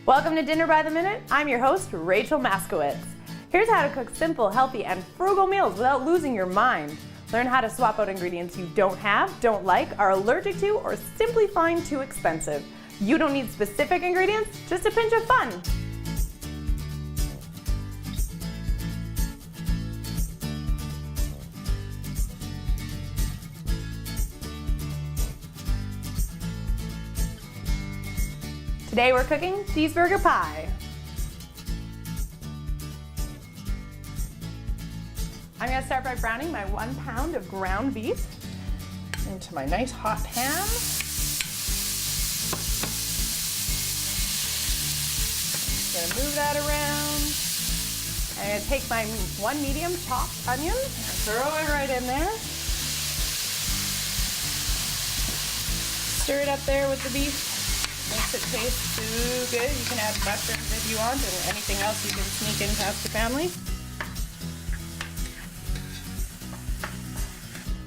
Welcome to Dinner by the Minute. I'm your host, Rachel Maskowitz. Here's how to cook simple, healthy, and frugal meals without losing your mind. Learn how to swap out ingredients you don't have, don't like, are allergic to, or simply find too expensive. You don't need specific ingredients, just a pinch of fun. Today we're cooking cheeseburger pie. I'm going to start by browning my 1 pound of ground beef into my nice hot pan. Going to move that around. I'm going to take my 1 medium chopped onion and throw it right in there. Stir it up there with the beef. Makes it taste so good. You can add mushrooms if you want, and anything else you can sneak in past the family.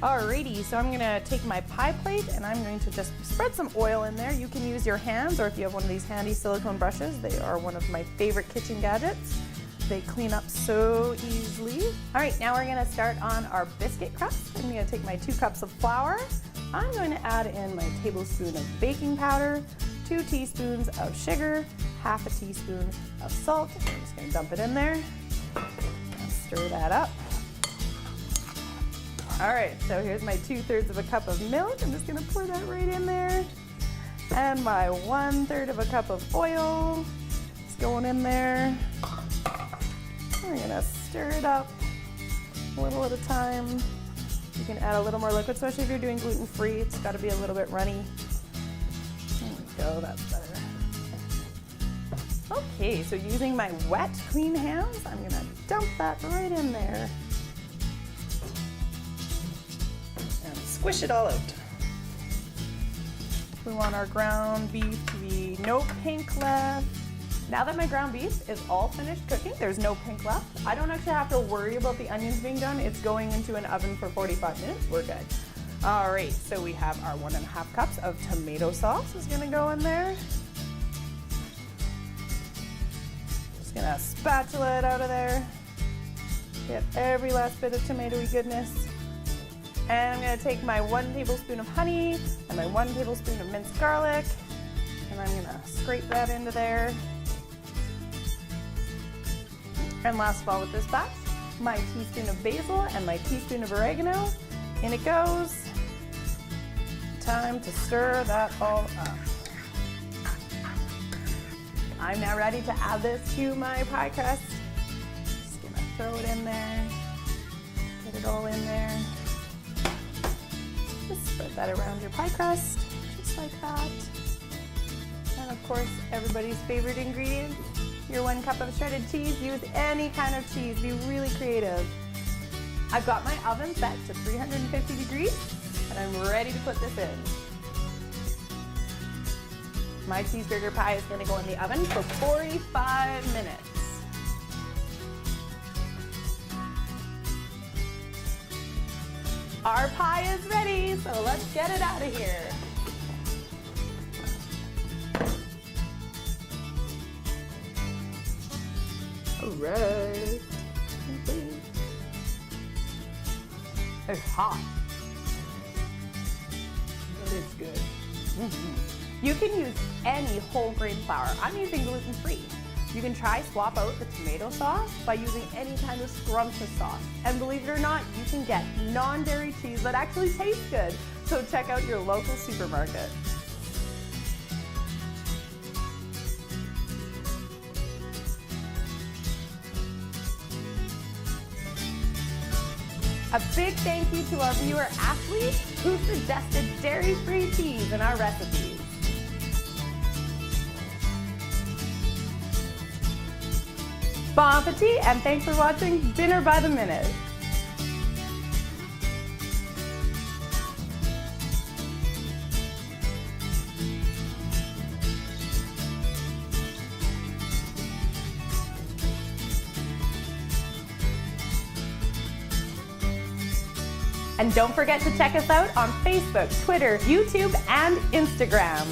Alrighty, so I'm gonna take my pie plate and I'm going to just spread some oil in there. You can use your hands, or if you have one of these handy silicone brushes, they are one of my favorite kitchen gadgets. They clean up so easily. All right, now we're gonna start on our biscuit crust. I'm gonna take my 2 cups of flour. I'm going to add in my tablespoon of baking powder, 2 teaspoons of sugar, half a teaspoon of salt. I'm just going to dump it in there and stir that up. All right, so here's my 2/3 of a cup of milk. I'm just going to pour that right in there. And my 1/3 of a cup of oil is going in there. We're going to stir it up a little at a time. You can add a little more liquid, especially if you're doing gluten-free. It's got to be a little bit runny. There we go, that's better. Okay, so using my wet, clean hands, I'm gonna dump that right in there. And squish it all out. We want our ground beef to be no pink left. Now that my ground beef is all finished cooking, there's no pink left, I don't actually have to worry about the onions being done. It's going into an oven for 45 minutes, we're good. All right, so we have our 1.5 cups of tomato sauce is gonna go in there. Just gonna spatula it out of there. Get every last bit of tomatoey goodness. And I'm gonna take my 1 tablespoon of honey and my 1 tablespoon of minced garlic, and I'm gonna scrape that into there. And last of all with this batch, my teaspoon of basil and my teaspoon of oregano. In it goes. Time to stir that all up. I'm now ready to add this to my pie crust. Just gonna throw it in there. Get it all in there. Just spread that around your pie crust, just like that. And of course, everybody's favorite ingredient, your 1 cup of shredded cheese. Use any kind of cheese, be really creative. I've got my oven set to 350 degrees, and I'm ready to put this in. My cheeseburger pie is gonna go in the oven for 45 minutes. Our pie is ready, so let's get it out of here. All right. It's hot, but it's good. You can use any whole grain flour. I'm using gluten-free. You can try swap out the tomato sauce by using any kind of scrumptious sauce. And believe it or not, you can get non-dairy cheese that actually tastes good. So check out your local supermarket. A big thank you to our viewer Ashley, who suggested dairy-free cheese in our recipes. Bon appetit, and thanks for watching Dinner by the Minute. And don't forget to check us out on Facebook, Twitter, YouTube, and Instagram.